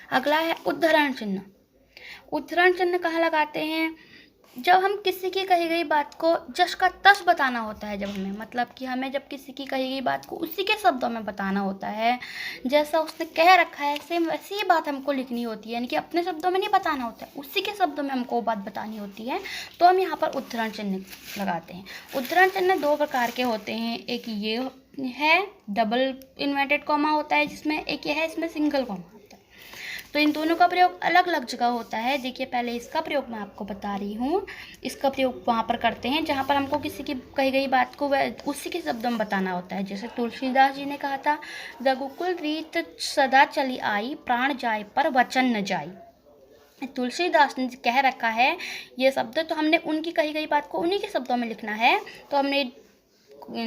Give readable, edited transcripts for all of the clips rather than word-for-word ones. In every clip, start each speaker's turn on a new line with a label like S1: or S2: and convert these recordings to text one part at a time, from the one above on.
S1: अगला है उद्धरण चिन्ह। उद्धरण चिन्ह कहाँ लगाते हैं? जब हम किसी की कही गई बात को जस का तस बताना होता है, जब हमें मतलब कि हमें जब किसी की कही गई बात को उसी के शब्दों में बताना होता है, जैसा उसने कह रखा है सेम वैसी ही बात हमको लिखनी होती है, यानी कि अपने शब्दों में नहीं बताना होता है, उसी के शब्दों में हमको वो बात बतानी होती है, तो हम यहाँ पर उद्धरण चिन्ह लगाते हैं। उद्धरण चिन्ह दो प्रकार के होते हैं, एक ये है डबल इन्वर्टेड कॉमा होता है जिसमें, एक ये है इसमें सिंगल कॉमा होता है। तो इन दोनों का प्रयोग अलग अलग जगह होता है। देखिए पहले इसका प्रयोग मैं आपको बता रही हूँ। इसका प्रयोग वहाँ पर करते हैं जहाँ पर हमको किसी की कही गई बात को वह उसी के शब्दों में बताना होता है। जैसे तुलसीदास जी ने कहा था, रघुकुल रीत सदा चली आई, प्राण जाए पर वचन न जाई। तुलसीदास ने कह रखा है ये शब्द, तो हमने उनकी कही गई बात को उन्हीं के शब्दों में लिखना है, तो हमने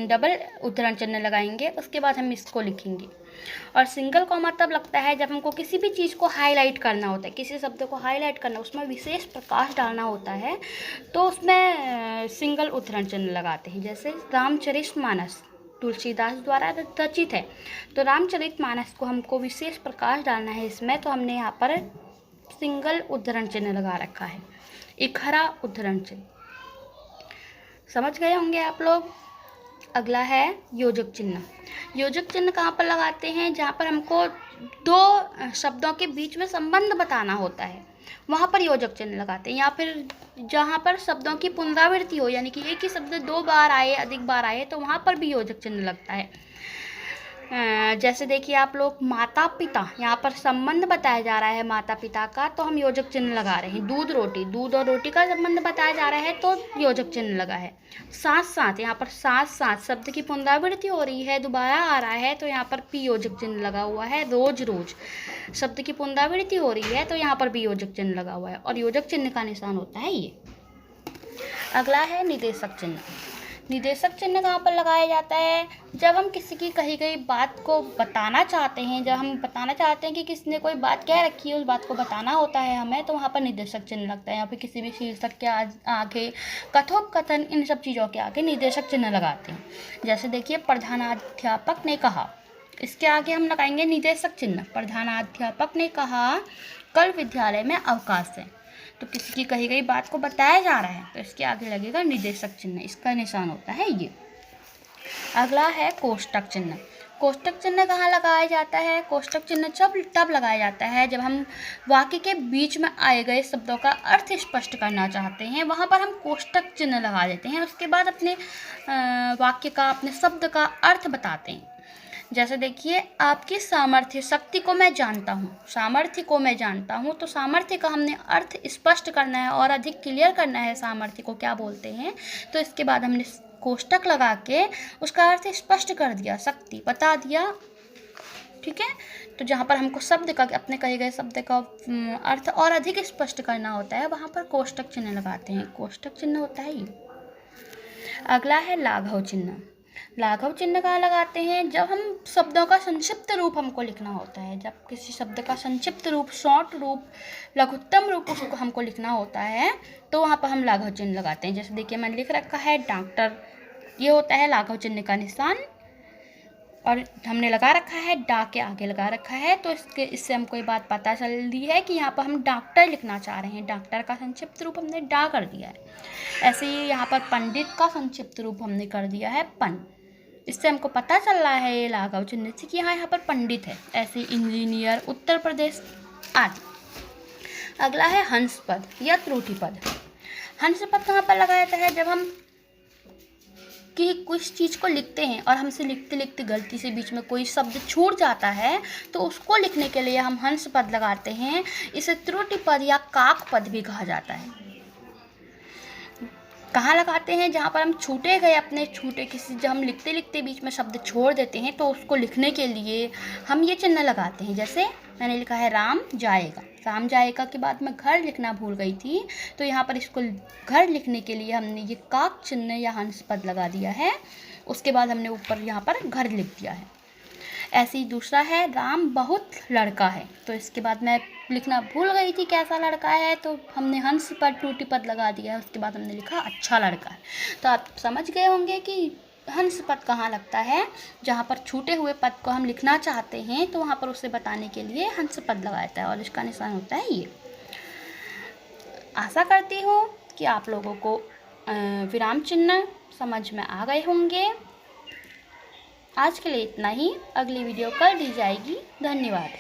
S1: डबल उद्धरण चिन्ह लगाएंगे, उसके बाद हम इसको लिखेंगे। और सिंगल कॉमा तब लगता है जब हमको किसी भी चीज़ को हाईलाइट करना होता है, किसी शब्द को हाईलाइट करना, उसमें विशेष प्रकाश डालना होता है, तो उसमें सिंगल उद्धरण चिन्ह लगाते हैं। जैसे रामचरितमानस तुलसीदास द्वारा रचित है, तो रामचरितमानस को हमको विशेष प्रकाश डालना है इसमें, तो हमने यहाँ पर सिंगल उद्धरण चिन्ह लगा रखा है, इकहरा उद्धरण चिन्ह। समझ गए होंगे आप लोग। अगला है योजक चिन्ह। योजक चिन्ह कहाँ पर लगाते हैं? जहाँ पर हमको दो शब्दों के बीच में संबंध बताना होता है, वहाँ पर योजक चिन्ह लगाते हैं। या फिर जहाँ पर शब्दों की पुनरावृत्ति हो, यानी कि एक ही शब्द दो बार आए, अधिक बार आए, तो वहाँ पर भी योजक चिन्ह लगता है। जैसे देखिए आप लोग, माता पिता, यहाँ पर संबंध बताया जा रहा है माता पिता का, तो हम योजक चिन्ह लगा रहे हैं। दूध रोटी, दूध और रोटी का संबंध बताया जा रहा है, तो योजक चिन्ह लगा है। साथ साथ, यहाँ पर साथ साथ शब्द की पुनरावृत्ति हो रही है, दोबारा आ रहा है, तो यहाँ पर भी योजक चिन्ह लगा हुआ है। रोज रोज शब्द की पुनरावृत्ति हो रही है, तो यहाँ पर भी योजक चिन्ह लगा हुआ है, और योजक चिन्ह का निशान होता है ये। अगला है निदेशक चिन्ह। निदेशक चिन्ह कहाँ पर लगाया जाता है? जब हम किसी की कही गई बात को बताना चाहते हैं, जब हम बताना चाहते हैं कि किसी ने कोई बात कह रखी है, उस बात को बताना होता है हमें, तो वहाँ पर निदेशक चिन्ह लगता है। यहाँ पे किसी भी शीर्षक के आगे, कथोपकथन, इन सब चीज़ों के आगे निदेशक चिन्ह लगाते हैं। जैसे देखिए, प्रधानाध्यापक ने कहा, इसके आगे हम लगाएंगे निदेशक चिन्ह। प्रधानाध्यापक ने कहा कल विद्यालय में अवकाश है, तो किसी की कही गई बात को बताया जा रहा है, तो इसके आगे लगेगा निदेशक चिन्ह, इसका निशान होता है ये। अगला है कोष्टक चिन्ह। कोष्टक चिन्ह कहाँ लगाया जाता है? कोष्टक चिन्ह तब लगाया जाता है जब हम वाक्य के बीच में आए गए शब्दों का अर्थ स्पष्ट करना चाहते हैं, वहाँ पर हम कोष्टक चिन्ह लगा देते हैं। उसके बाद अपने वाक्य का, अपने शब्द का अर्थ बताते हैं। जैसे देखिए, आपकी सामर्थ्य शक्ति को मैं जानता हूँ, सामर्थ्य को मैं जानता हूँ, तो सामर्थ्य का हमने अर्थ स्पष्ट करना है और अधिक क्लियर करना है, सामर्थ्य को क्या बोलते हैं, तो इसके बाद हमने कोष्टक लगा के उसका अर्थ स्पष्ट कर दिया, शक्ति बता दिया। ठीक है, तो जहाँ पर हमको शब्द का, अपने कहे गए शब्द का अर्थ और अधिक स्पष्ट करना होता है, वहाँ पर कोष्टक चिन्ह लगाते हैं, कोष्टक चिन्ह होता है ये। अगला है लाघव चिन्ह। लाघव चिन्ह कहाँ लगाते हैं? जब हम शब्दों का संक्षिप्त रूप हमको लिखना होता है, जब किसी शब्द का संक्षिप्त रूप, शॉर्ट रूप, लघुत्तम रूप उसको हमको लिखना होता है, तो वहाँ पर हम लाघव चिन्ह लगाते हैं। जैसे देखिए, मैंने लिख रखा है डॉक्टर, ये होता है लाघव चिन्ह का निशान, और हमने लगा रखा है डा के आगे लगा रखा है, तो इससे हमको ये बात पता चल रही है कि यहाँ पर हम डॉक्टर लिखना चाह रहे हैं, डॉक्टर का संक्षिप्त रूप हमने डा कर दिया है। ऐसे ही यहाँ पर पंडित का संक्षिप्त रूप हमने कर दिया है पन, इससे हमको पता चल रहा है ये लाघव चिन्ह से कि यहाँ पर पंडित है। ऐसे इंजीनियर, उत्तर प्रदेश आदि। अगला है हंस पद या त्रुटि पद। हंस पद कहाँ पर लगाया जाता है? जब हम कि कुछ चीज़ को लिखते हैं और हमसे लिखते लिखते गलती से बीच में कोई शब्द छूट जाता है, तो उसको लिखने के लिए हम हंस पद लगाते हैं। इसे त्रुटि पद या काक पद भी कहा जाता है। कहाँ लगाते हैं? जहाँ पर हम छूटे गए, अपने छूटे किसी, जब हम लिखते लिखते बीच में शब्द छोड़ देते हैं, तो उसको लिखने के लिए हम ये चिन्ह लगाते हैं। जैसे मैंने लिखा है राम जाएगा, राम जाएगा के बाद मैं घर लिखना भूल गई थी, तो यहाँ पर इसको घर लिखने के लिए हमने ये काक चिन्ह या हंस पद लगा दिया है। उसके बाद हमने ऊपर यहाँ पर घर लिख दिया है। ऐसे ही दूसरा है राम बहुत लड़का है, तो इसके बाद मैं लिखना भूल गई थी कैसा लड़का है, तो हमने हंस पर त्रुटि पद लगा दिया है। उसके बाद हमने लिखा अच्छा लड़का है। तो आप समझ गए होंगे कि हंस पद कहाँ लगता है, जहाँ पर छूटे हुए पद को हम लिखना चाहते हैं तो वहाँ पर उसे बताने के लिए हंस पद लगाता है और इसका निशान होता है ये। आशा करती हूँ कि आप लोगों को विराम चिन्ह समझ में आ गए होंगे। आज के लिए इतना ही, अगली वीडियो कल दी जाएगी। धन्यवाद।